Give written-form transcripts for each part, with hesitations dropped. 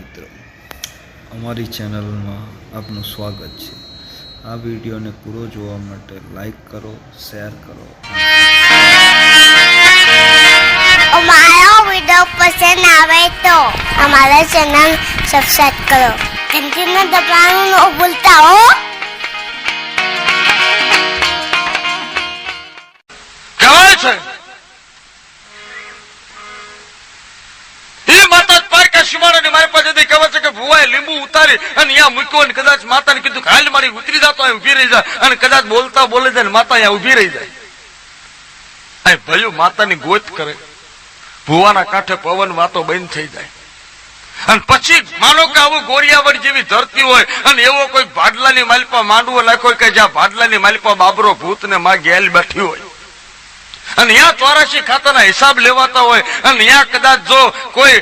મિત્રો, અમારી ચેનલમાં આપનું સ્વાગત છે। આ વિડીયોને પૂરો જોવા માટે લાઈક કરો, શેર કરો। અમારો વિડીયો પસંદ આવે તો અમારા ચેનલ સબસ્ક્રાઇબ કરો, ઘંટીને દબાવવાનું ન ભૂલતા હો। કહેવાય છે એ માતા પારકા શિવાળાની મારી પાસે જતી કહેવાય છે કે ભુવાએ લીંબુ ઉતારી અને અહીંયા મૂક્યો અને કદાચ માતાને કીધું કે હાલ મારી ઉતરી જાતો અહીં ઉભી રહી જાય અને કદાચ બોલતા બોલે જાય માતા અહીંયા ઉભી રહી જાય। અહીં ભયું માતાની ગોત કરે, ભુવાના કાંઠે પવન વાતો બંધ થઈ જાય અને પછી માનો કે આવું ગોરિયાવડ જેવી ધરતી હોય અને એવો કોઈ ભાડલાની માલિપા માંડવો નાખ્યો કે જ્યાં ભાડલાની માલિપા બાબરો ભૂત ને માં ગેલ બેઠી હોય અને ત્યાં 84 ખાતાના હિસાબ લેવાતા હોય અને ત્યાં કદાચ જો કોઈ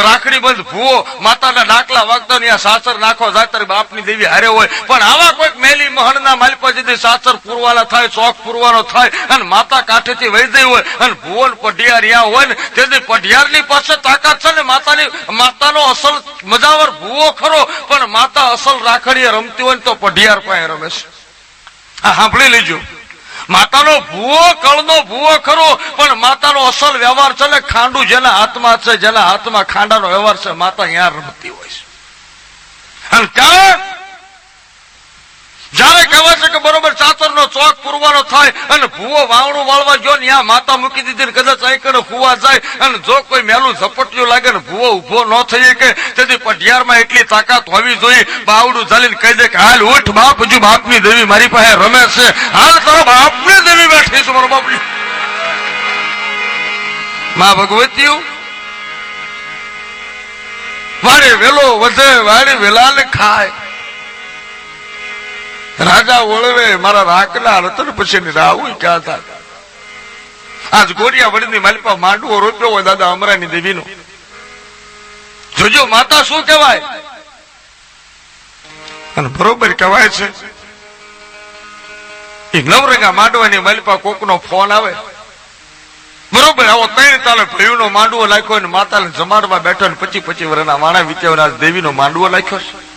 રાખડી બંધ ભૂવો માતાના ડાકલા વાગતા ત્યાં સાસર નાખો જાય તારી બાપની દેવી હારે હોય, પણ આવા કોઈક મેલી મહણના માલિપા જેથી સાસર પુરવાલા થાય, ચોક પુરવાનો થાય અને માતા કાંઠેથી વહી ગઈ હોય અને ભુવન પઢિયાર ત્યાં હોય ને તેથી પઢિયારની પાસે તાકાત છે ને માતાનો અસલ મજાવર ભૂવો ખરો, પણ માતા અસલ રાખડીએ રમતી હોય ને તો પઢિયાર પાસે રમે છે। આ સાંભળી લેજો, માતાનો ભૂવો કળનો ભૂવો ખરો, પણ માતાનો અસલ વ્યવહાર છે ને ખાંડું જેના હાથમાં છે, જેના હાથમાં ખાંડાનો વ્યવહાર છે, માતા ત્યાં રમતી હોય છે। અને ત્યારે જયારે કહેવાય છે કે બરોબર ચાચરનો ચોક પુરવાનો થાય અને ભૂવો વાવણું વાળવા ગયો ને ત્યાં માતા મૂકી દીધી ને કદાચ આંકડે ફુવા જાય અને જો કોઈ મેલું ઝપટિયું લાગે ને ભૂવો ઉભો ન થઈ શકે તેથી પઢિયારમાં એટલી તાકાત હોવી જોઈએ, બાવડું ચાલીને કહી દે કે હાલ ઉઠ બાપ, હજુ બાપની દેવી મારી પાસે રમે છે, હાલ તારો બાપની દેવી બેઠી છે, મારો બાપની માં ભગવતીઓ વારે વેલો વધે વારે વેલાને ખાય, રાજા ઓળવે મારા રાખના રતન પછી રાવું ક્યાં થાય। આજ ગોરિયા વડની માલિપા માંડવો રોપ્યો હોય દાદા અમરાની દેવીનો, જોજો માતા શું કહેવાય અને બરોબર કહેવાય છે। એ નવરંગા માંડવાની માલિપા કોકનો ફોન આવે, બરોબર આવો 3 તાલે ભયુનો માંડવો નાખ્યો ને માતાને જમાડવા બેઠો ને 25 વર્ષના વાણા વિત્યાવના દેવીનો માંડવો નાખ્યો છે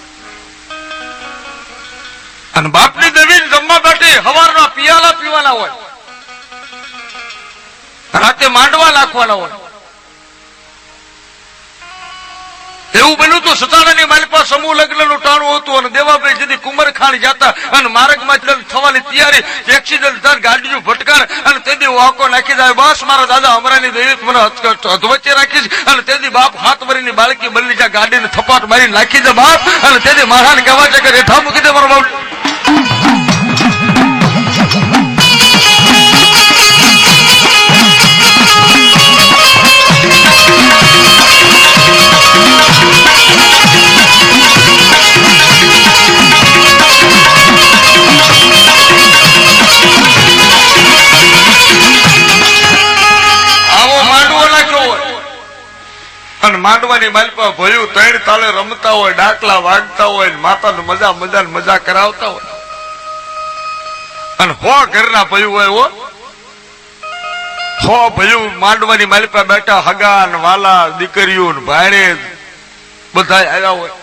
અને બાપની દેવી જમવા બેઠી, હવારના પિયાલા પીવાના હોય, રાતે માંડવા નાખવાના હોય। એવું બન્યું તો સતારાની માલિપા સમૂહ લગ્નનું ટાણું હતું અને દેવાભાઈ જેથી કુંમરખાણ જતા અને માર્ગમાં થવાની તૈયારી, એક્સિડન્ટ થાય, ગાડીઓ ભટકાણ અને તેથી વાંકો નાખી જાય, બસ મારા દાદા અમરાની દેવી મને અધવચ્ચે રાખીશ અને તેથી બાપ 7 વર્ષની બાળકી બદલી જાય, ગાડીને થપાટ મારી નાખી દે બાપ અને તેથી મારાને કહેવાય છે કે રેઠા મૂકી દે મારો બાપ। માંડવાની માલિપા ભયું 3 તાલે રમતા હોય, ડાકલા વાગતા હોય, માતાને મજા કરાવતા હોય અને 100 ઘરના ભયું હોય હો, 100 ભયું માંડવાની માલિપા બેઠા, હગા ને વાલા દીકરીઓ ને ભાણે બધા આવ્યા હોય,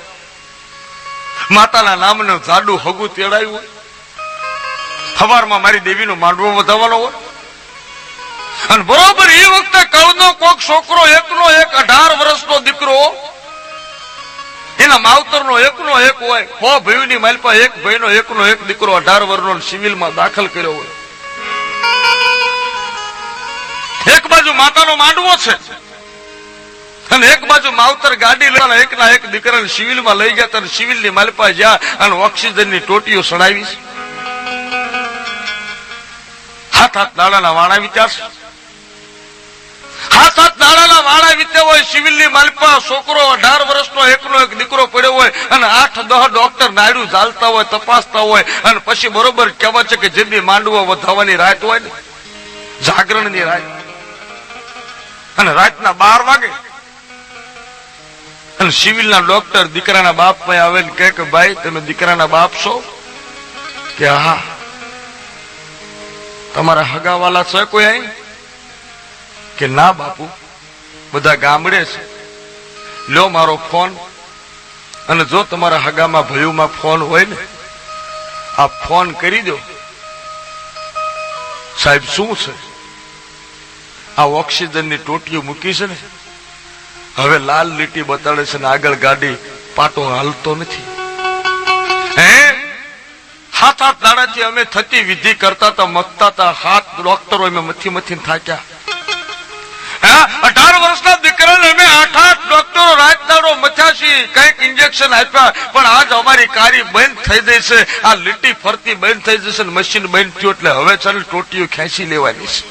માતાના નામનું જાડું હગું તેડાયું હોય, સવારમાં મારી દેવીનો માંડવો વધાવવાનો હોય અને બરોબર એ વખતે કળનો કોક છોકરો એકનો એક 18 વર્ષનો દીકરો એના માવતરનો એકનો એક હોય, 100 ભાઈની માલિપા એક ભાઈનો એકનો એક દીકરો 18 વર્ષનો સિવિલમાં દાખલ કર્યો હોય। એક બાજુ માતાનો માંડવો છે અને એક બાજુ માવતર ગાડી લેવાના એકના એક દીકરાને સિવિલમાં લઈ ગયા અને સિવિલની માલિપા જ્યાં અને ઓક્સિજનની ટોટીઓ સડાવી, હાથ દાડાના વાણા વિચારશે, હાથ દાડાના વાણા વીત્યા હોય, સિવિલની માલિપા છોકરો 18 વર્ષનો એકનો એક દીકરો પડ્યો હોય અને 8-10 ડોક્ટર નાયડું ચાલતા હોય, તપાસતા હોય અને પછી બરોબર કહેવાય છે કે જેની માંડવો વધાવવાની રાત હોય ને, જાગરણની રાત અને રાતના 12 વાગે અને સિવિલના ડોક્ટર દીકરાના બાપ પાસે આવે ને કહે કે ભાઈ તમે દીકરાના બાપ છો કે હા, તમારા હગાવાલા છે કોઈ અહીં કે ના બાપુ બધા ગામડે છે, લો મારો ફોન અને જો તમારા હગામાં ભયુમાં ફોન હોય ને, આ ફોન કરી દો. સાહેબ શું છે? આ ઓક્સિજનની ટોટીઓ મૂકી છે ને, હવે લાલ લીટી બતાડે છે ને આગળ ગાડી પાટો હાલતો નથી. હે, હાથ દાડાથી અમે થતી વિધિ કરતા હતા, મથતા હતા, હાથ ડોક્ટરો અમે મથી થાક્યા. 18 વર્ષના દીકરાને અમે 8 ડોક્ટરો રાત દાડો મથ્યા છીએ, કઈક ઇન્જેક્શન આપ્યા, પણ આજ અમારી કારી બંધ થઈ ગઈ છે. આ લીટી ફરતી બંધ થઈ જશે, મશીન બંધ થયું એટલે હવે ચાલ ટોટીઓ ખેંચી લેવાની છે.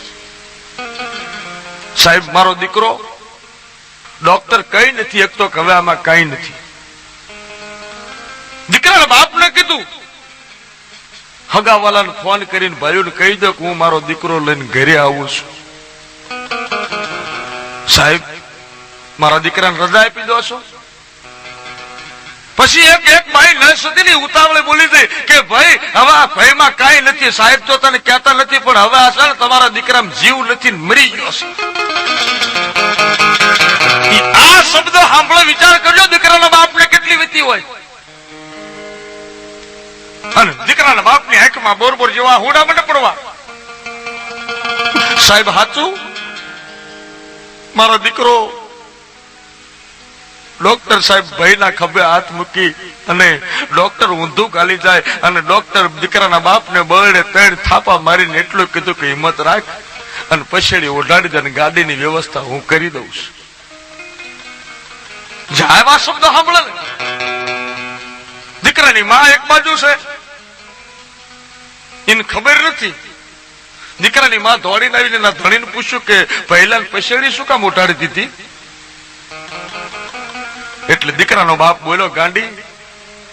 સાહેબ મારો દીકરો ડોક્ટર કઈ નથી, એક તો હવે આમાં કઈ નથી. દીકરાના બાપને કીધું, હગાવાલાને ફોન કરીને ભાઈઓને કહી દો કે હું મારો દીકરો લઈને ઘરે આવું છું. સાહેબ મારા દીકરાને રજા આપી દો છો. પછી એક ભાઈ નર્સ હતી ને, ઉતાવળે બોલી દે કે ભાઈ હવે આ ભાઈમાં કાંઈ નથી. સાહેબ તો તને કહેતા નથી, પણ હવે આ છે ને તમારા દીકરામાં જીવ નથી, મરી ગયો છે. આ શબ્દ સાંભળો, વિચાર કરજો દીકરાના બાપને કેટલી વીતી હોય. અને દીકરાના બાપની આંખમાં બોરબોર જેવા હોડા મને પડવા. સાહેબ સાચું, મારો દીકરો ડોક્ટર સાહેબ ભાઈના ખભે હાથ મૂકી અને ડોક્ટર ઊંધું ગાલી જાય અને ડોક્ટર દીકરાના બાપને બળે 3 થાપા મારીને એટલું કીધું કે હિંમત રાખ અને પછેડી ઓઢાડી દે અને ગાડીની વ્યવસ્થા હું કરી દઉં છું. જાયવા શબ્દ સાંભળે ને, દીકરાની માં એક બાજુ છે, એને ખબર નથી. દીકરાની માં દોડીને આવીને એના ધણીને પૂછ્યું કે પહેલા પછેડી શું કામ ઉઠાડી દીધી? એટલે દીકરાનો બાપ બોલ્યો, ગાંડી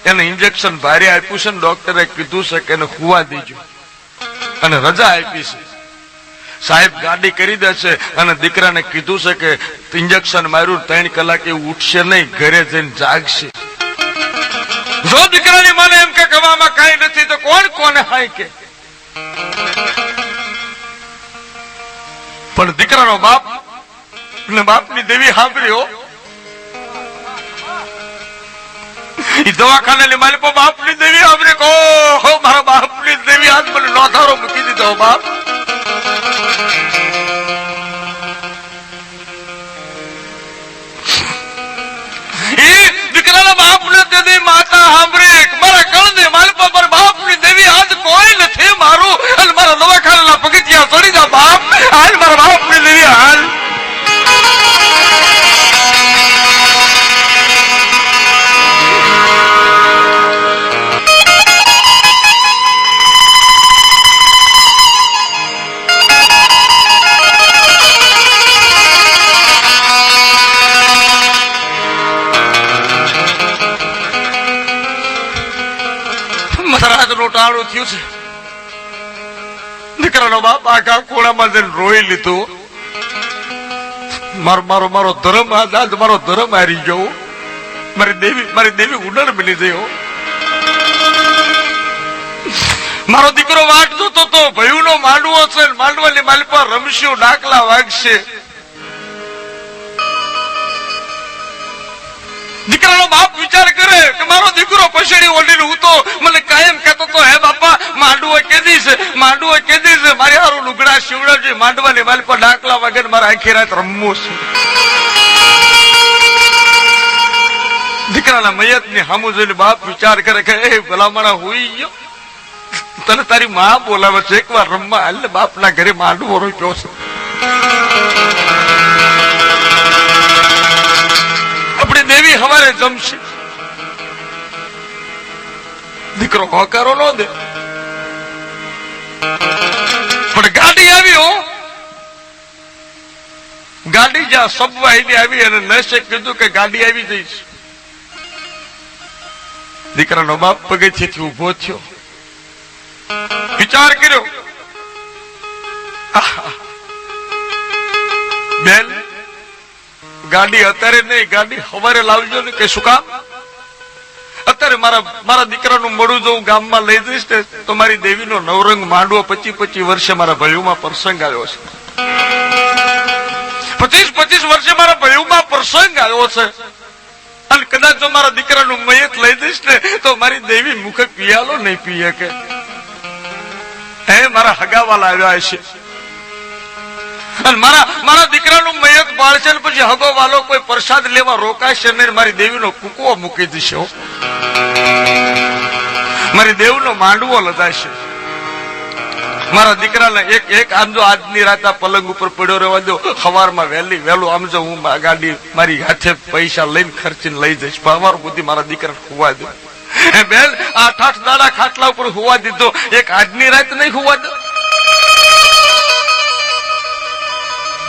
એને ઇન્જેક્શન ભારે આપ્યું છે ને, ડોક્ટરે કીધું છે કે એને ખુવા દેજો અને રજા આપી છે. સાહેબ ગાડી કરી દેશે અને દીકરાને કીધું છે કે ઇન્જેક્શન માર્યું 3 કલાક એવું ઉઠશે નહીં, ઘરે જઈને જાગશે. જો દીકરાની માને એમ કે કવામાં કઈ નથી તો કોણ કોને હાય કે? પણ દીકરાનો બાપ ને બાપની દેવી સાંભળ્યો, દવાખાને મારી પર બાપની દેવી સાંભળે કહો, મારા બાપની દેવી આજ મને લોધારો મૂકી દીધો. બાપ દીકરાના બાપને તેથી માતા સાંભળે, મારા કળને મારી પર મારા બાપની દેવી આજ કોઈ નથી મારું, અને મારા દવાખાના પગથિયા ચડી જા બાપ, હાલ મારા બાપની દેવી હાલ. ટાળું થયું છે. દીકરાનો બાપ આખા કોણામાં જઈને રોઈ લીધું. મારો ધર્મ આજ મારો ધર્મ હારી ગયો. મારી દેવી ઉડર બની ગયો. મારો દીકરો વાટ જોતો તો ભયુનો માંડવો છે, માંડવાની માલી પર રમશ્યો ડાકલા વાગશે. દીકરાનો બાપ વિચાર કરે કે મારો દીકરો પછેડી ઓઢીને હું તો મને કાયમ કહેતો તો, હે બાપા માંડવો કેદી છે, માંડવો કેદી છે, મારે હારું લુગડા શિવડાવજે, માંડવાની માલી પર ડાકલા વાગે મારે આખી રાત રમવું છે. દીકરાના મયતની સામું જોઈને બાપ વિચાર કરે કે એ ભલામણા હોઈ ગયો, તને તારી માં બોલાવે છે, એકવાર રમવા હાલ. બાપના ઘરે માંડવો રોક્યો છે. આપણી દેવી હવારે જમશે. દીકરો હોકારો ન દે, પણ ગાડી આવી હો, ગાડી જ્યાં સબવાહિની આવી અને નશે કીધું કે ગાડી આવી જઈશ. દીકરાનો બાપ પગથિયેથી ઉભો થયો, વિચાર કર્યો, બેન ગાડી અત્યારે નહીં, ગાડી સવારે લાવજો ને. કે શું કામ? અત્યારે મારા દીકરાનું મળું જો હું ગામમાં લઈ જઈશ ને તો મારી દેવીનો નવરંગ માંડવો 25 વર્ષે મારા ભયુમાં પ્રસંગ આવ્યો છે. 25 વર્ષે મારા ભયુમાં પ્રસંગ આવ્યો છે. અને કદાચ જો મારા દીકરાનું મયત લઈ દઈશ ને તો મારી દેવી મુખે પિયાલો નહીં પીએ કે હે મારા હગાવાલા આવ્યા છે અને મારા દીકરાનું મયત બાળશે ને પછી હગો વાલો કોઈ પ્રસાદ લેવા રોકાશે ને મારી દેવીનો કુકવો મૂકી દેશે મારી દેવનો માંડવો લદાશે મારા દીકરાને એક આમ જો આજની રાત આ પલંગ ઉપર પડ્યો રહેવા દો સવારમાં વહેલું આમ જો હું ગાડી મારી હાથે પૈસા લઈને ખર્ચીને લઈ જઈશ સવાર સુધી મારા દીકરાને હુવા દો બેન 8 દાડા ખાટલા ઉપર હુવા દીધો એક આજની રાત નહીં હુવા દો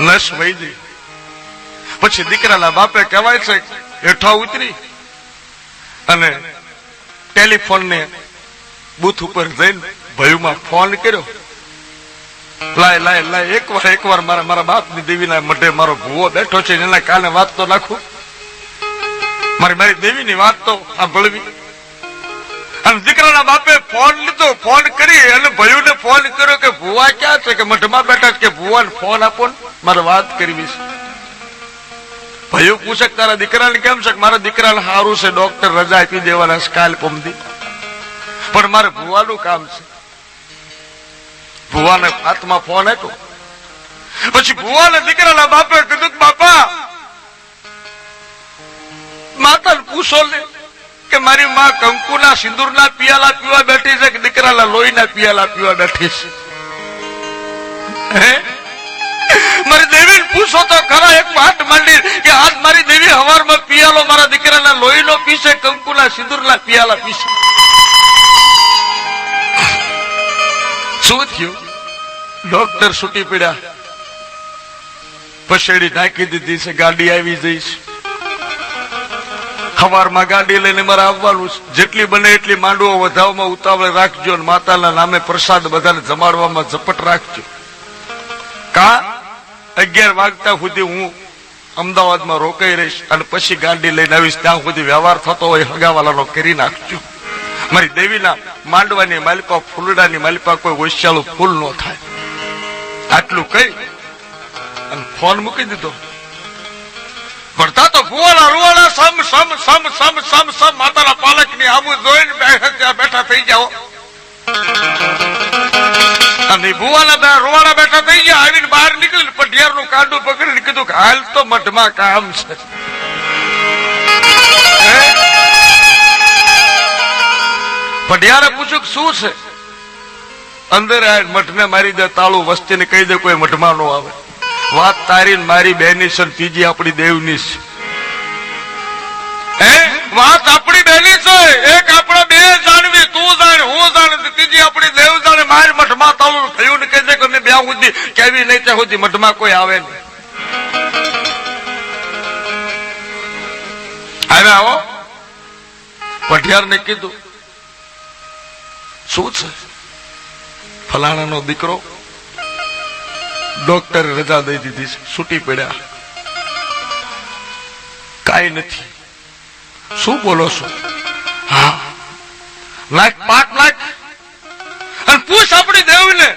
નસ વહી ગઈ પછી દીકરાના બાપે કહેવાય છે હેઠા ઉતરી અને ટેલિફોન ને બૂથ ઉપર જઈને ભયુમાં ફોન કર્યો લાય એકવાર મારા બાપની દેવીના મઢે મારો ભૂવો બેઠો છે એના કાને વાત તો નાખું મારી દેવીની વાત તો સાંભળવી અને દીકરાના બાપે ફોન લીધો ફોન કરી અને ભયુને ફોન કર્યો કે ભૂવા ક્યાં છે કે મઢમાં બેઠા કે ભૂવાને ફોન આપો ને મારે વાત કરવી છે ભયુ પૂછે તારા દીકરાને કેમ છે મારા દીકરાને સારું છે ડોક્ટર રજા આપી દેવાના કાલ પમદી પણ મારે ભૂવાનું કામ છે ભૂવાને હાથમાં ફોન આપ્યો પછી ભૂવાને દીકરાના બાપે કીધું બાપા માતાને પૂછો લે કે મારી માં કંકુના સિંદૂરના પિયાલા પીવા બેઠી છે કે દીકરાના લોહીના પિયાલા પીવા બેઠી છે મારી દેવીને પૂછો તો ખરા એક વાત માંડી કે આજ મારી દેવી હવારમાં પિયાલો મારા દીકરાના લોહીનો પીશે કંકુના સિંદૂરના પિયાલા પીશે શું થયું ડોક્ટર છૂટી પડ્યા પછેડી નાખી દીધી છે ગાડી આવી જઈશ સવારમાં ગાડી લઈને મારે આવવાનું જેટલી બને એટલી માંડવો વધાવવામાં ઉતાવળ રાખજો અને માતાના નામે પ્રસાદ બધાને જમાડવામાં ઝપટ રાખજો કા 11 વાગતા સુધી હું અમદાવાદમાં રોકાઈ રહીશ અને પછી ગાડી લઈને આવીશ ત્યાં સુધી વ્યવહાર થતો હોય હગાવાલાનો કરી નાખજો મારી દેવીના માંડવાની માલિપા ફૂલડાની માલિપા કોઈ વૈશાળું ફૂલ ન થાય આટલું કહી અને ફોન મૂકી દીધો ભરતા તો ભુવાના રૂવાના સમ માતાના પાલક ની આબુ જોઈને બેઠા થઈ જાઓ અને ભુવાના રૂવાના બેઠા થઈ ગયા આવીને બહાર નીકળી પઢિયાર નું કાંડું પકડીને કીધું કે હાલ તો મઠમાં કામ છે પઢિયારે પૂછ્યું શું છે અંદર મઠને મારી દે તાળું વસ્તીને કહી દે કોઈ મઠમાં નો આવે વાત તારી મારી બેની છે ત્રીજી આપણી દેવની છે વાત આપણી બેની છે એક આપણે બે જાણવી તું જાણ હું જાણ ત્રીજી આપણી દેવ જાણે મારી મઠમાં તાળું થયું ને કહે છે કે મેં બે સુધી કેવી નહીં ત્યાં સુધી મઠમાં કોઈ આવે નહીં હવે આવો પઢિયાર ને કીધું શું છે ફલાણાનો દીકરો ડોક્ટરે રજા દઈ દીધી છે છૂટી પડ્યા કાઈ નથી શું બોલો છો હા લાખ 5 લાખ અને પૂછ આપણી દેવને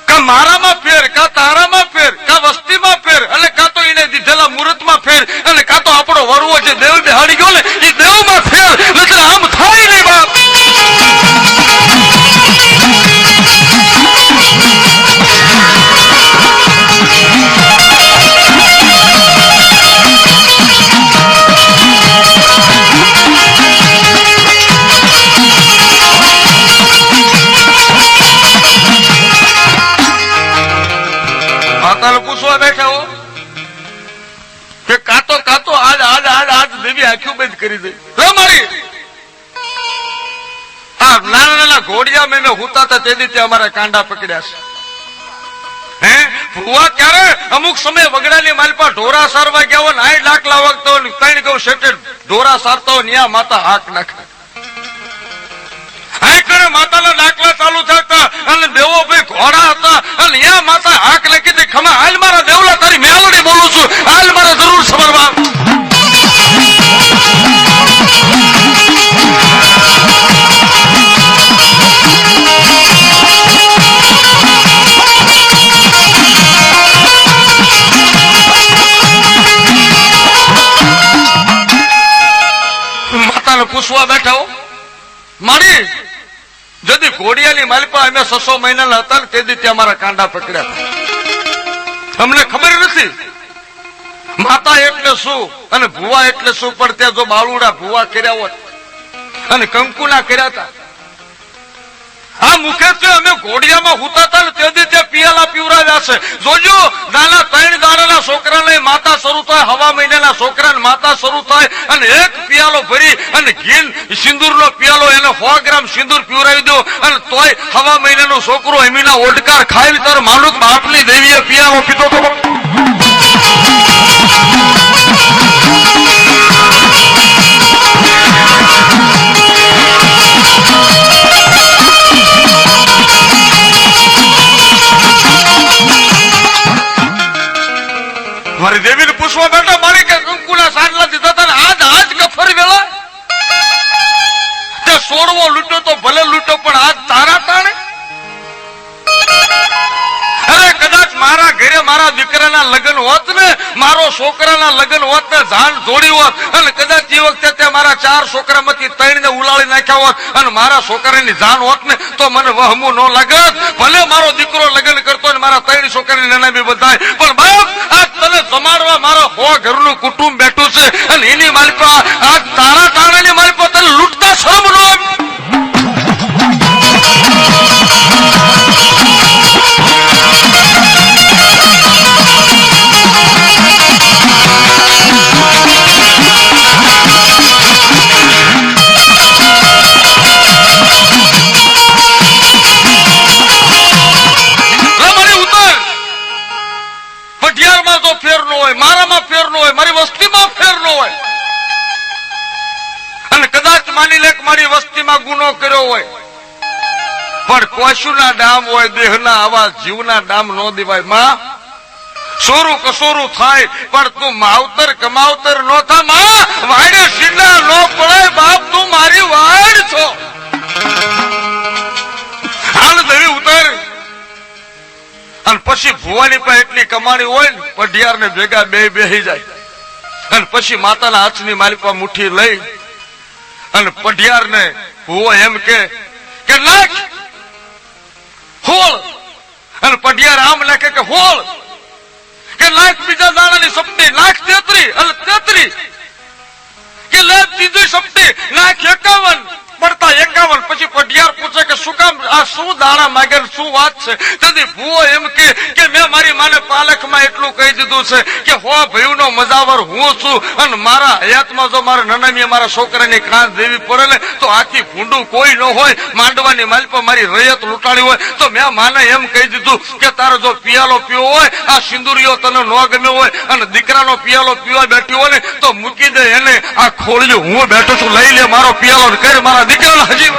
કા મારામાં ફેર કા તારામાં ફેર કા વસ્તીમાં ફેર અને કા તો એને દીધેલા મુહૂર્તમાં ફેર અને કા તો આપણો વરવો જે દેવ બેહાડી ગયો ને એ દેવમાં ફેર એટલે આમ થાય નહીં બાપ માતાને પૂછવા બેઠા હો કે કાતો આજ દેવી આંખો બંધ કરી દે મારી નાના ઘોડિયા મેં હોતા હતા તે રીતે અમારા કાંડા પકડ્યા છે ભુવા ક્યારે અમુક સમય વગડાની માલપા ઢોરા સારવા ગયા હોય 8 લાખ વાગતો હોય 3 ગૌ શેઠે ઢોરા સારતા હોય ત્યાં માતા હાક નાખે માતાના દાખલા ચાલુ થતા અને દેવો ભાઈ ઘોડા હતા અને ત્યાં માતા હાક નાખી દે ખમા હાલ મારા દેવલા તારી મેલડી બોલું છું હાલ મારા જરૂર સમરવા પૂછવા બેઠા હો મારી જદી ઘોડિયાની માલિપા અમે 600 મહિનાના હતા ને તેથી ત્યાં મારા કાંડા પકડ્યા હતા અમને ખબર નથી માતા એટલે શું અને ભુવા એટલે શું પણ ત્યાં જો બાળુડા ભુવા કર્યા હોત અને કંકુના કર્યા હતા આ મુખ્યત્વે અમે ઘોડિયામાં હુતા હતા ને તેથી ત્યાં પિયાલા પીવરાવ્યા છે જોજો નાના 3 દાડાના છોકરાને માતા શરૂ થાય હવા મહિનાના છોકરાને માતા શરૂ થાય અને એક પિયાલો ભરી અને ઘી સિંદૂરનો પિયાલો એને 100 ગ્રામ સિંદૂર પીવરાવી દો અને તોય હવા મહિનાનો છોકરો એમીના ઓડકાર ખાઈ તાર માનુક બાપની દેવીએ પિયાલો પીતો તો મારી દેવીને પૂછવા બેઠા મારી કે કંકુના સાડલા દીધા હતા આજ ગફર વેલા તે સોડવો લૂંટો તો ભલે લૂંટો પણ આજ તારા તાણે અરે કદાચ મારા ઘરે મારા દીકરાના લગ્ન હોત ને મારો છોકરાના લગ્ન હોત ને જાન જોડી હોત અને કદાચ એ વખતે તે મારા 4 છોકરામાંથી 3 ને ઉલાળી નાખ્યા હોત અને મારા છોકરાની જાન હોત ને તો મને વહમું ન લાગત ભલે મારો દીકરો લગ્ન કરતો ને મારા 3 છોકરાની નનામી બધાય પણ બાપ આજ તને જમાડવા મારા 100 ઘરનું કુટુંબ બેઠું છે અને એની માલિપા આજ તારા તાણાની માલિપા તને લૂંટતા શરમ ન આવે મારામાં ફેર ન હોય મારી વસ્તીમાં ફેર ન હોય અને કદાચ માની લે મારી વસ્તીમાં ગુનો કર્યો હોય પણ કોશુના ડામ હોય દેહના આવા જીવના ડામ ન દેવાય માં સોરું કસોરું થાય પણ તું માવતર કમાવતર ન થા માં વાડે સીધા ન પડે બાપ તું મારી વાડ છો હાલ દેવી ઉતર અને પછી ભુવાની પાસે એટલી કમાણી હોય ને પઢિયાર ને ભેગા બેહી જાય અને પછી માતાના હાથની માલિપા મુઠ્ઠી લઈ અને પઢિયાર ને ભુવો એમ કે નાખ હોળ અને પઢિયાર આમ નાખે કે હોળ કે નાખ બીજા દાણાની સપટી નાખ 33 અને 33 કે લે ત્રીજી સપટી નાખ 51 પડતા 51 પછી પઢિયાર પૂછે કે શું કામ આ શું દાણા માંગે શું વાત છે તેથી ભૂવો એમ કે મેં મારી માને પાલખમાં એટલું કહી દીધું છે કે હો ભયુનો મજાવર હું છું અને મારા હયાતમાં જો મારા નનામીએ મારા છોકરાની કાંસ દેવી પડે ને તો આખી ભૂંડું કોઈ ન હોય માંડવાની માલપા મારી રયત લૂંટાડી હોય તો મેં માને એમ કહી દીધું કે તારો જો પિયાલો પીવો હોય આ સિંદુરીઓ તને ન ગમ્યો હોય અને દીકરાનો પિયાલો પીવા બેઠી હોય ને તો મૂકી દે એને આ ખોળ્યું હું બેઠો છું લઈ લે મારો પિયાલો કરે મારા દીકરાનો હજી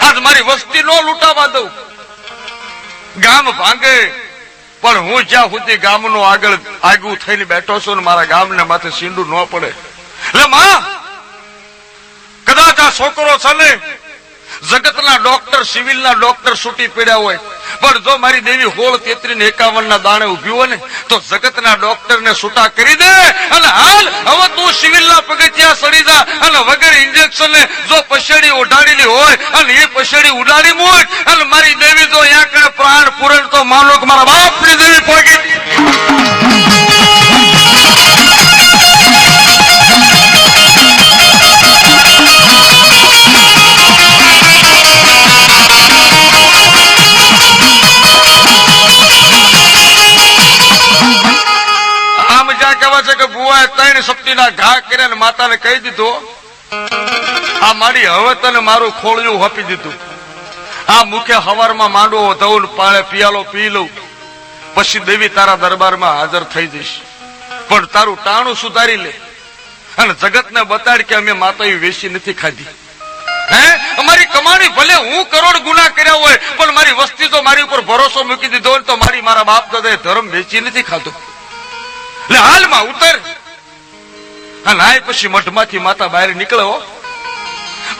આજ મારી વસ્તી નો લૂંટાવા દઉં ગામ ભાંગે પણ હું જ્યાં સુધી ગામનો આગળ થઈને બેઠો છું ને મારા ગામને માથે સીંડું ન પડે એટલે માં કદાચ આ છોકરો છે ને જગતના ડોક્ટર સિવિલના ડોક્ટર છૂટી પડ્યા હોય પણ જો મારી દેવી 16, 33 ને 51 ના દાણે ઉભી હોય ને તો જગતના ડોક્ટર ને છૂટા કરી દે અને હાલ હવે તું સિવિલના પગથિયા સડી જા અને વગર ઇન્જેક્શન ને જો પછેડી ઉડાડેલી હોય અને એ પછેડી ઉડાડી મૂક અને મારી દેવી જો અહીંયા પ્રાણ પૂરણ તો માનો કે મારા બાપની દેવી પહોંચી શક્તિના ઘા કર્યા માતાને કહી દીધો આ મારી હવે તને મારું ખોળિયું આપી દીધું આ મુખે હવારમાં માંડવો ધવન પાળે પિયાલો પી લઉં પછી દેવી તારા દરબારમાં હાજર થઈ જઈશ પણ તારું ટાણું સુધારી લે અને જગતને બતાડ કે અમે માતાએ વેચી નથી ખાધી હે અમારી કમાણી ભલે હું કરોડ ગુના કર્યા હોય પણ મારી વસ્તી તો મારી ઉપર ભરોસો મૂકી દીધો હોય તો મારા બાપ દાદાએ ધર્મ વેચી નથી ખાધો એટલે હાલમાં ઉતર. અને આ પછી મઠમાંથી માતા બહાર નીકળ્યો.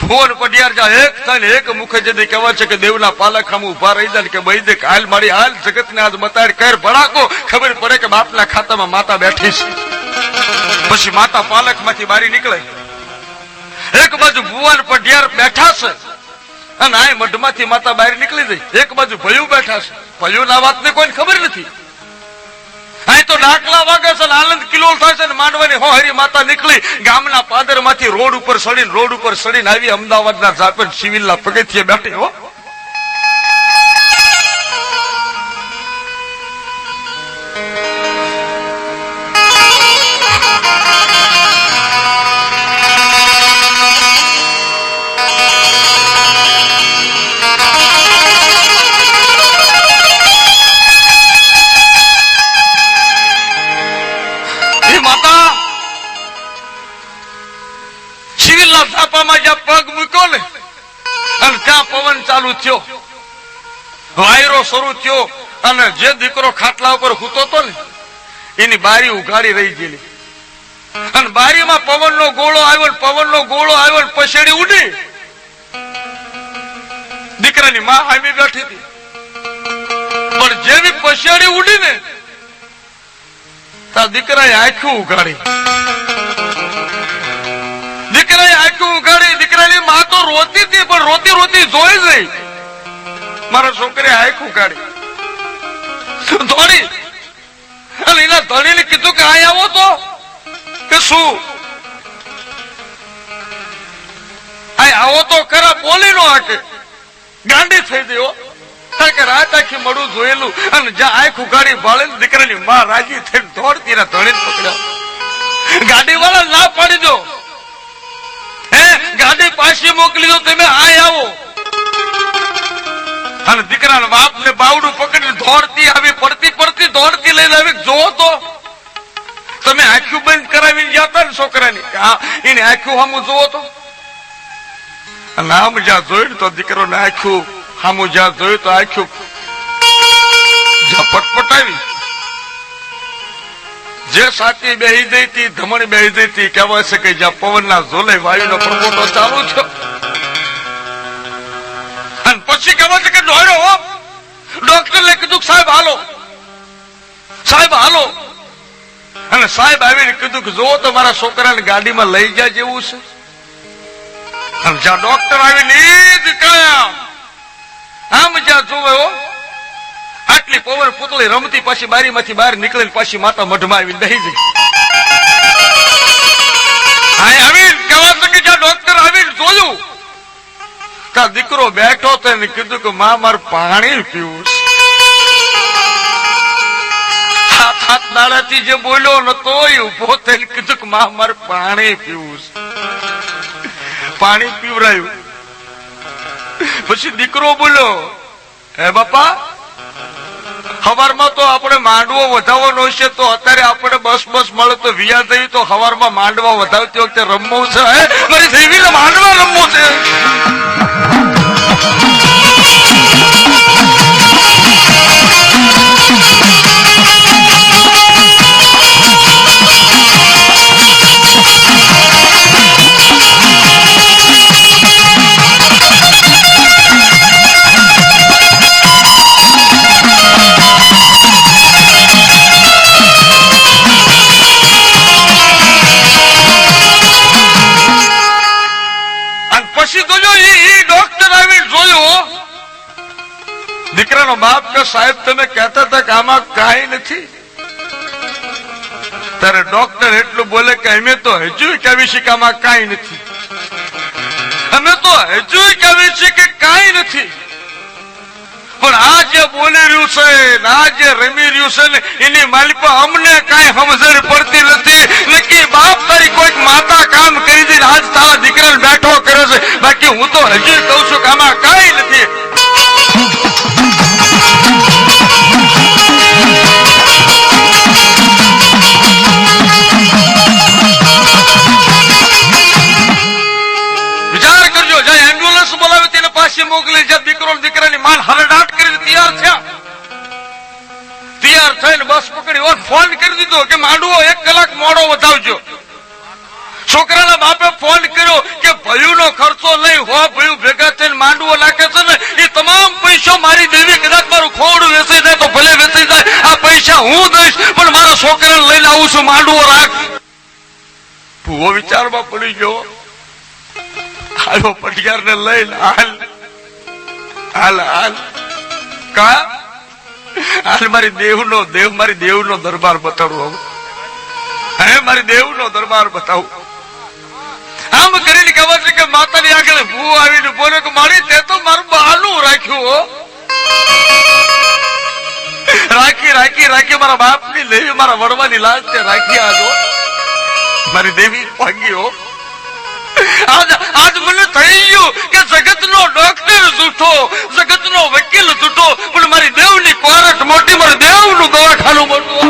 ફોન પડિયાર જા એક થઈને એક મુખે જતી કહેવાય છે કે દેવના પાલક સામે ઉભા રહી જાય કે બઈ દે હાલ મારી હાલ જગતને આજ મતાર કર ભડાકો ખબર પડે કે બાપના ખાતામાં માતા બેઠી છે. પછી માતા પાલક માંથી બારી નીકળે. એક બાજુ ભુવન પઢિયાર બેઠા છે અને આ મઢમાંથી માતા બહાર નીકળી જાય. એક બાજુ ભયું બેઠા છે. ભયું ના વાત ને કોઈ ખબર નથી. અહીં તો ડાકલા વાગે છે, આનંદ કિલોલ થાય છે, માંડવાની હોહરી માતા નીકળી ગામના પાદર માંથી રોડ ઉપર સડીને આવી અમદાવાદના જાપેન સિવિલના પગથિયે બેઠી. હો પગ મૂક્યો ને અને ત્યાં પવન ચાલુ થયો, વાયરો શરૂ થયો અને જે દીકરો ખાટલા ઉપર સૂતો હતો ને એની બારી ઉઘાડી રહી ગયેલી. અને બારીમાં પવનનો ગોળો આવ્યો ને પછેડી ઉડી. દીકરાની માં હામી બેઠી હતી પણ જેવી પછેડી ઉડી ને ત્યાં દીકરાએ આંખું ઉઘાડી. દીકરાની માં તો રોતી હતી પણ રોતી જોઈ ગઈ. મારા છોકરે આંખું કાઢી દોડી અને એના ધણીને કીધું કે અહીં આવો તો કે શું અહીં આવો તો ખરા. બોલી નો આકે ગાંડી થઈ ગયો કારણ કે રાત આખી મળું જોયેલું અને જ્યાં આંખું કાઢી ભાળે દીકરાની માં રાજી થઈને દોડતી એના ધણીને પકડ્યો. ગાડી વાળા ના પાડી દો, ગાડી પાછી મોકલી દો, તમે આય આવો. અને દીકરાના બાપ ને બાવડું પકડી દોડતી આવી પડતી દોડતી લઈને આવી. જો તો તમે આંખું બંધ કરાવીને ગયા હતા ને છોકરાની એને આંખું સામું જોવો તો અને આમ જ્યાં જોયું તો દીકરો ને આંખું સામું જ્યાં જોયું તો આંખું જ્યાં પટપટાવી જે સાચી બેહી ગઈ હતી ધમણી બેહી ગઈ હતી કહેવાય છે કે જ્યાં પવનના ઝોલે વાયુનો પ્રકોટો ચાલુ થયો. અને પછી કહેવાય છે કે દોડ્યો. ડોક્ટરને કીધું સાહેબ હાલો. અને સાહેબ આવીને કીધું કે જો તો મારા છોકરાને ગાડીમાં લઈ જાય જેવું છે. અને જ્યાં ડોક્ટર આવીને આમ જ્યાં જોવે આટલી પવન પુતળી રમતી પાછી બારીમાંથી બહાર નીકળીને પાછી માતા મઢમાં આવીને બેહી ગઈ. ડોક્ટર આવીને જોયું ત્યાં દીકરો બેઠો હતો એને કીધું કે માં મારે પાણી પીવું. હાથ દાડાથી જે બોલ્યો નતો એ ઉભો થઈને કીધું કે માં મારે પાણી પીવું. પાણી પીવરાયું. પછી દીકરો બોલ્યો હે બાપા હવારમાં તો આપણે માંડવો વધાવવાનો છે તો અત્યારે આપણે બસ મળે તો વિયા જઈએ તો હવારમાં માંડવા વધાવતી વખતે રમવું છે. મારી દેવીને માંડવા રમવું છે. દીકરાનો બાપ કે સાહેબ તમે કહેતા હતા કે આમાં કાંઈ નથી. ત્યારે ડોક્ટર એટલું બોલે કે અમે તો હજુ કહેવી છે કે આમાં કાંઈ નથી. અમે તો હજુ કહેવી છે કે કાંઈ નથી. પણ આ જે બોલી રહ્યું છે આ જે રમી રહ્યું છે ને એની માલિક અમને કાંઈ સમજણ પડતી નથી. નક્કી બાપ તારી કોઈક માતા કામ કરી દઈને આજ તારા દીકરાને બેઠો કરે છે. બાકી હું તો હજુ કહું છું કે આમાં કાંઈ નથી. વિચાર કરજો જ્યાં એમ્બ્યુલન્સ બોલાવી તેને પાછી મોકલી જ્યાં દીકરો દીકરાની માન હરડાટ કરી તૈયાર થયા. તૈયાર થઈને બસ પકડી ફોન કરી દીધો કીધું કે માંડવો 1 કલાક મોડો વધાવજો. છોકરાના બાપે ફોન કર્યો કે ભયુનો ખર્ચો લઈ ભયું ભેગા થઈને માંડવો નાખે છે ને એ તમામ પૈસા મારી દેવી કદાચ મારું ખોડું વેચાઈ જાય તો ભલે વેચાઈ જાય, આ પૈસા હું દઈશ પણ મારા છોકરાને લઈને આવું છું, માંડવો રાખ. ભૂવો વિચારમાં પડી ગયો. આવ્યો પટિયારને લઈને હાલ હાલ હાલ કા હાલ મારી દેવનો દરબાર બતાડું. હવે મારી દેવનો દરબાર બતાવું. આમ કરીને ખબર છે કે માતાની આગળ ભૂ આવીને બોલે કે મારી તે તો મારું બહાનું રાખ્યું. રાખી મારા બાપની દેવી મારા વડવાની લાજ તે રાખી. આજો મારી દેવી ભાગ્યો. આજ મને થઈ ગયું કે જગતનો ડોક્ટર જૂઠો, જગતનો વકીલ જૂઠો, પણ મારી દેવની કોરટ મોટી, મારી દેવનું દવાખાનું મોટું.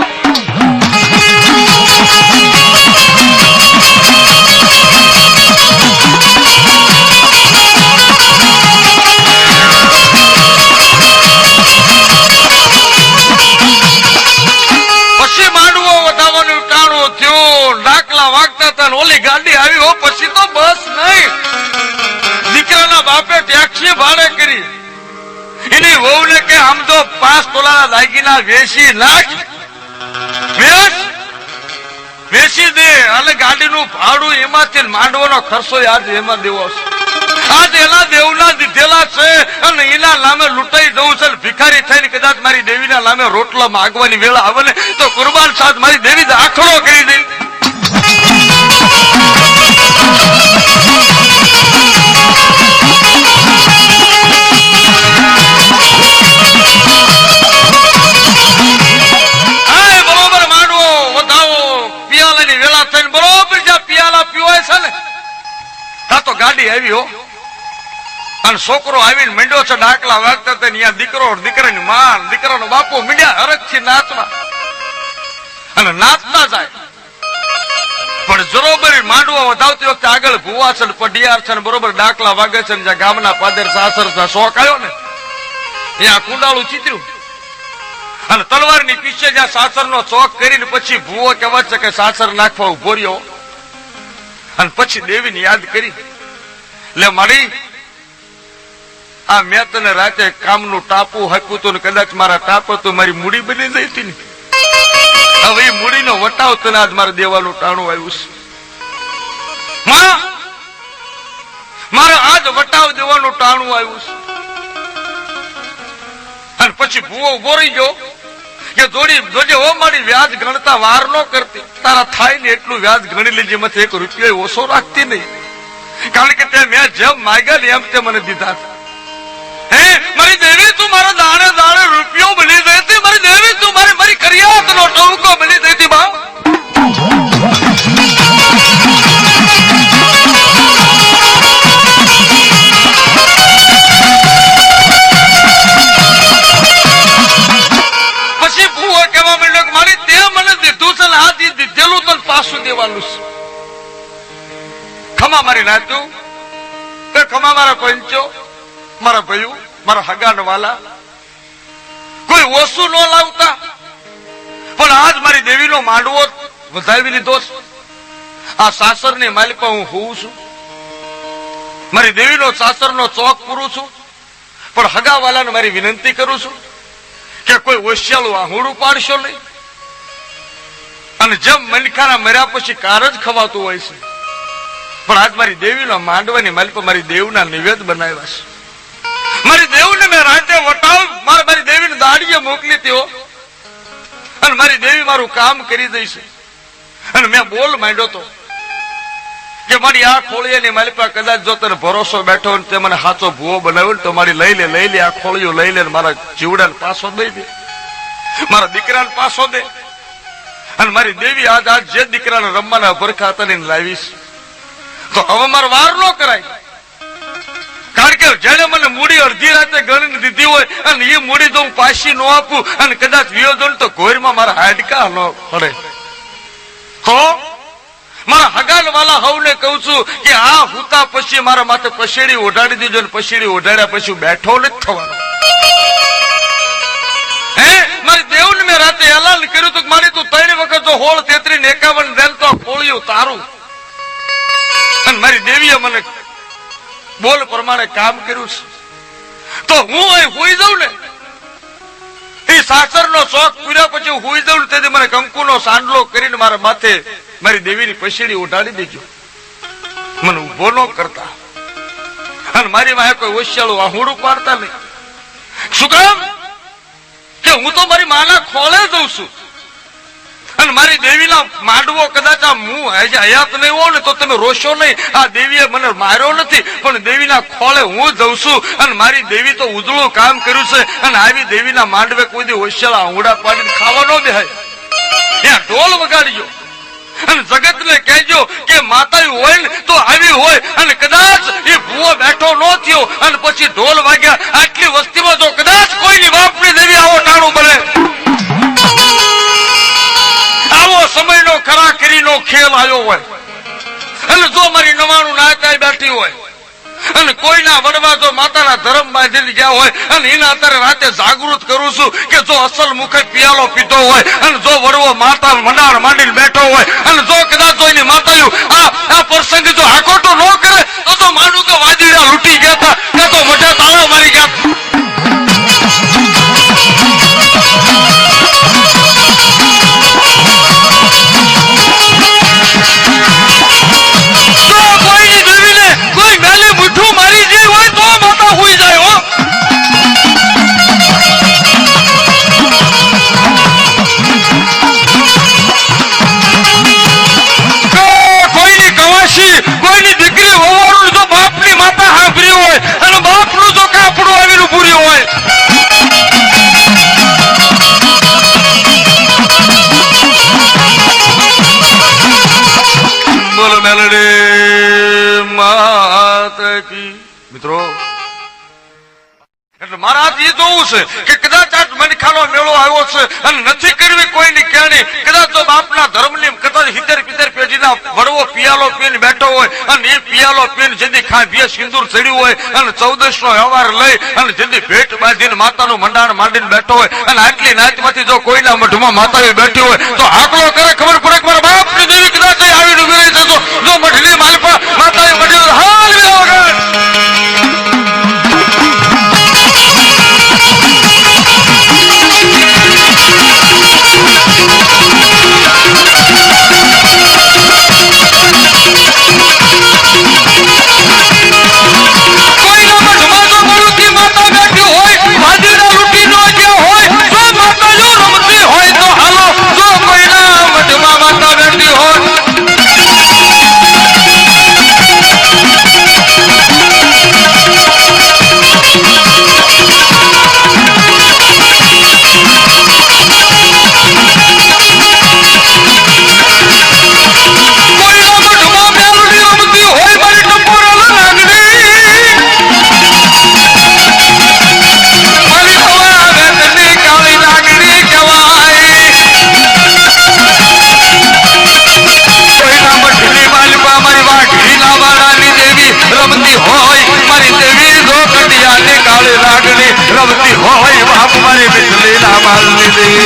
પછી માંડવો વધાવવાનું ટાણું થયું, ડાકલા વાગતા હતા ને ઓલી ગાડી આવી. હો પછી તો બસ નહીં, દીકરાના બાપે ટેક્સી ભાડે કરી. એની વહુને કે આમ તો 5 તોલાના દાગીના વેચી નાખ, વેચી દે અને ગાડીનું ભાડું એમાંથી માંડવાનો ખર્ચો આજ એમાં દેવો છે. આજ એના દેવના દીધેલા છે અને એના નામે લૂંટાઈ જવું છે. ભિખારી થઈને કદાચ મારી દેવીના નામે રોટલા માગવાની વેળા આવે ને તો કુરબાન સાથ મારી દેવી આખડો કરી દે. બરોબર માંડવો વધાવો પિયાલાની વેળા થઈને બરોબર જ્યાં પિયાલા પીવાય છે ને ત્યાં તો ગાડી આવી. હો અને છોકરો આવીને મંડ્યો છે ડાકલા વાગતા હતા. ત્યાં દીકરો દીકરાની માં દીકરાનો બાપો મીડ્યા હરખથી નાચવા અને નાચતા જાય. પણ બરોબર માંડવો વધાવતી વખતે આગળ ભુવા છે પઢિયાર છે બરોબર ડાકલા વાગે છે. જ્યાં ગામના પાદર સાસર શોખ આવ્યો ને ત્યાં કુંડાળું ચીતર્યું અને તલવારની પીછે જ્યાં સાસર નો ચોક કરીને પછી ભુવો કહેવાય છે કે સાસર નાખવા ઉભો રહ્યો અને પછી દેવીને યાદ કરી. લે મારી આ મેં તને રાતે કામનું ટાપું હાપ્યું હતું ને કદાચ મારા ટાપો તો મારી મૂડી બની જઈ હતી ને. હવે એ મૂડીનો વટાવ તને આજ મારે દેવાનું ટાણું આવ્યું છે. મારે આજ વટાવ દેવાનું ટાણું આવ્યું છે. અને પછી ભૂવો ઉભો રહી ગયો કે જોજે ઓ મારી વ્યાજ ગણતા વાર ન કરતી. તારા થાય ને એટલું વ્યાજ ગણી લેજે, મત 1 રૂપિયો ઓછો રાખતી નહીં. કારણ કે તે મેં જેમ માગ્યા ને એમ તે મને દીધા. હે મારી દેવી તું મારા દાણે દાણે રૂપિયો બની જતી. મારી દેવી તું મારી કરિયાત નો ટોકો બની જતી. બા પછી ભૂવો કહેવા માંડ્યો કે મારી તે મને દીધું છે ને આ દીધેલું તને પાછું દેવાનું છે. ખમા મારી નાતું કે ખમા મારા પંચો મારા ભયું મારા હગાન વાલા કોઈ ઓછું ન લાવતા. પણ આજ મારી દેવીનો માંડવો વધાવી લીધો છે. આ સાસરની માલિકા હું હોઉં છું. મારી દેવીનો સાસરનો ચોક પૂરું છું. પણ હગા વાલાને મારી વિનંતી કરું છું કે કોઈ ઓશિયાળું આહુડું પાડશો નહીં. અને જેમ મનખાના મર્યા પછી કાર જ ખવાતું હોય છે પણ આજ મારી દેવીનો માંડવાની માલિકો મારી દેવના નિવેદ બનાવ્યા છે. મારી દેવને મેં રાતે વટાવ મારી દેવીને દાડીએ મોકલી હતી અને મારી દેવી મારું કામ કરી દઈશ. અને મેં બોલ માંડ્યો તો કે મારી આ ખોળિયાની માલિકા કદાચ જો તને ભરોસો બેઠો ને તે મને સાચો ભૂવો બનાવ્યો ને તો મારી લઈ લે આ ખોળિયો લઈ લે મારા જીવડાને પાછો દઈ દે, મારા દીકરાને પાછો દે. અને મારી દેવી આજ જે દીકરાને રમવાના ભરખા હતા ને લાવીશ તો હવે મારે વાર ન કરાય. કારણ કે જેને મને મૂડી અડધી રાતે ગણીને દીધી હોય અને એ મૂડી જો હું પાછી ન આપું અને કદાચ વિયોજો તો ઘોરમાં મારા હાડકા ન પડે. તો મારા હગાન વાલા હવને કહું છું કે આ હુતા પછી મારા માથે પછેડી ઓઢાડી દીધો ને પછેડી ઓઢાડ્યા પછી બેઠો નથી થવાનો. હે મારી દેવને મેં રાતે એલાન કર્યું હતું કે મારી તું 3 વખત જો 16, 33, 51 દેલ તો કોળિયું તારું. અને મારી દેવીએ મને બોલ પ્રમાણે કામ કર્યું છે. તો હું અહીં હોઈ જાઉં ને, એ સાસરનો શોખ પૂર્યા પછી હોઈ જાઉં તેથી મને કંકુનો સાંડલો કરીને મારા માથે મારી દેવીની પછેડી ઉઠાડી દેજો. મને ઉભો ન કરતા અને મારી વાહે કોઈ ઓશિયાળું વાહુડું પાડતા નહીં. શું કામ કે હું તો મારી માના ખોળે જઉં છું અને મારી દેવીના માંડવો કદાચ આ હું હયાત નહીં હોઉં ને તો તમે રોશો નહીં. આ દેવીએ મને માર્યો નથી, પણ દેવીના ખોળે હું જઉં છું અને મારી દેવી તો ઉજળું કામ કર્યું છે. અને આવી દેવીના માંડવે કોઈ દી હોશિયાળા આંગુડા પાડીને ખાવા ન બેહાય. ત્યાં ઢોલ વગાડજો અને જગત ને કહેજો કે માતા હોય ને તો આવી હોય. અને કદાચ એ ભૂવો બેઠો ન થયો અને પછી ઢોલ વાગ્યા, આટલી વસ્તીમાં જો કદાચ કોઈની બાપની દેવી આવો ટાણું બને, આવો સમયનો ખરાખરીનો ખેલ આવ્યો હોય અને જો મારી 99 નાયકાઈ બેઠી હોય અને કોઈના વડવા જો માતાના ધર્મ બાંધીને ગયા હોય અને એના અત્યારે રાતે જાગૃત કરું છું કે જો અસલ મુખે પિયાલો પીતો હોય અને જો વડવો માતા મંડાણ માંડીને બેઠો હોય અને જો કદાચ જો એની માતાયું આ પ્રસંગે જો હાકોટો ન કરે તો માનું કે વાદળા લૂંટી ગયા હતા કે તો મોઢે તાળા મારી ગયા. કોઈની દીકરી હોવાનું જો બાપની માતા સાંભળી હોય અને બાપનું જો કાપડું આવીનું પૂર્યું હોય, બોલો મેલડી માતા કી. મિત્રો એટલે મારા હાથ એ જોવું છે કે કદાચ આ મનખાનો મેળો આવ્યો છે અને નથી કરવી કોઈની ક્યાંની. કદાચ જો બાપના ધર્મની કદાચ 70-75 પેઢીના વડવો પિયાલો પીને બેઠો હોય અને એ પિયાલો પીને જેથી ખાંભીએ સિંદૂર ચડ્યું હોય અને 14નો વ્યવહાર લઈ અને જેથી ભેટ બાંધીને માતાનું મંડાણ માંડીને બેઠો હોય અને આટલી નાચમાંથી જો કોઈના મઢમાં માતા બેઠી હોય તો આકલો કરે ખબર પડે કે મારા બાપની દેવી કદાચ આવી ડૂબી રહી છે. તો જો મઢની માલપા માતા મઢી હાલ વગર રમતી હોય બાપ મારી બિજલી ના માલની દેવી.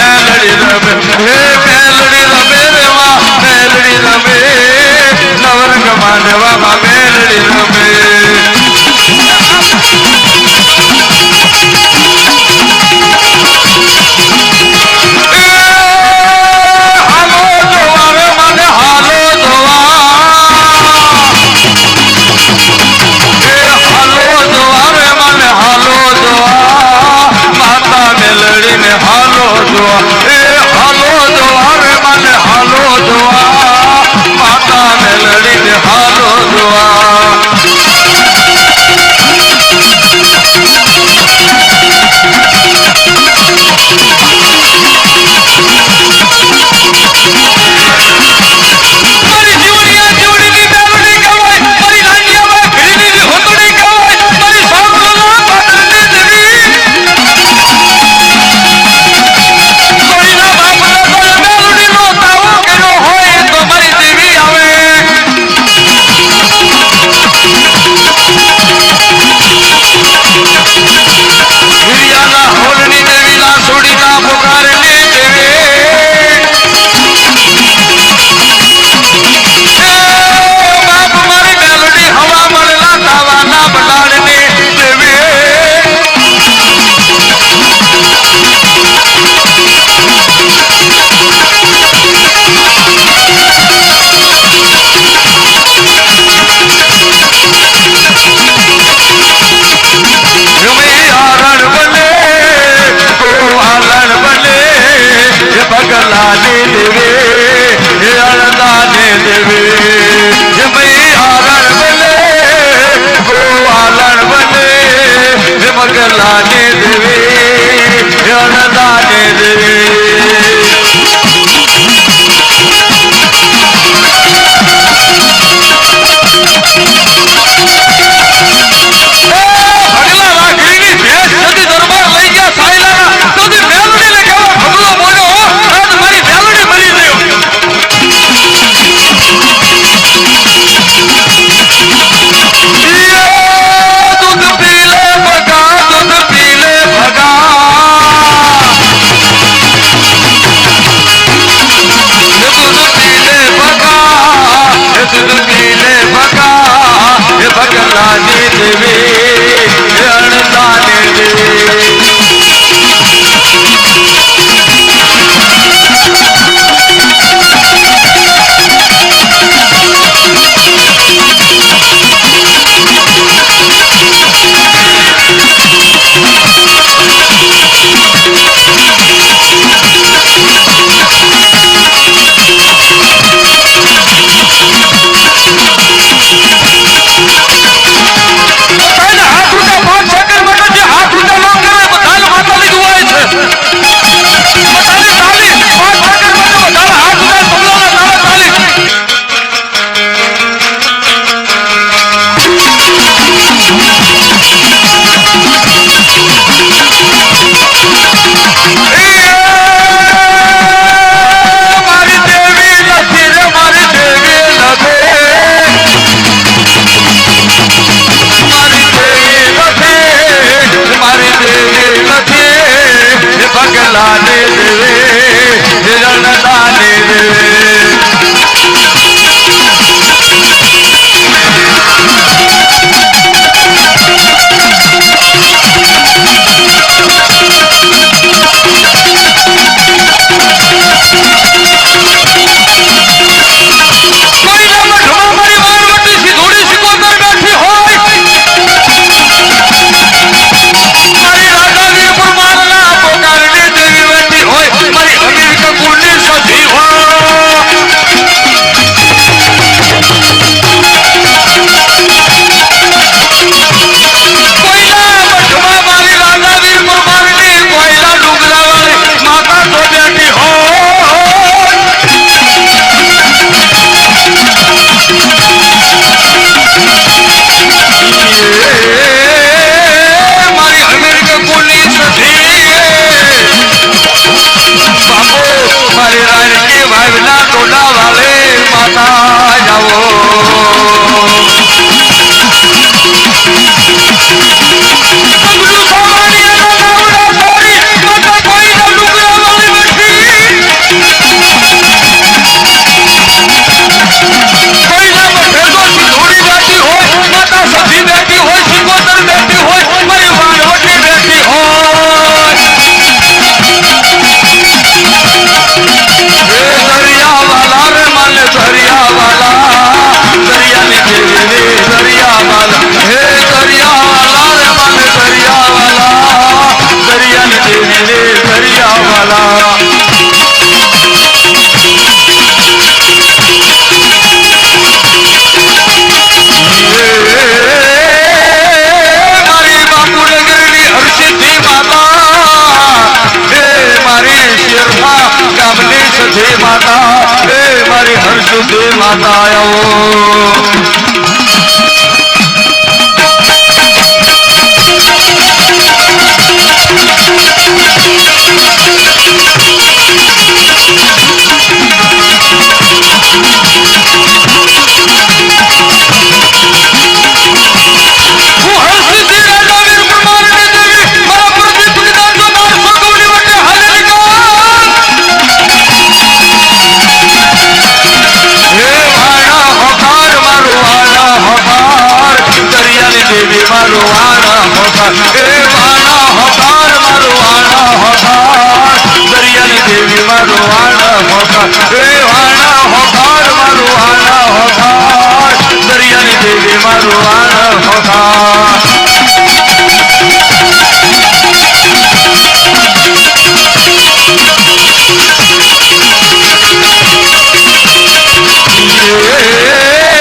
મેલડી રમે, હે મેલડી રમે. પગલાની દેવી રણદાની દેવી પગલાને દેવે રણદાને દેવે માતા એ મારી હર્ષુદે માતા આવો Yeah.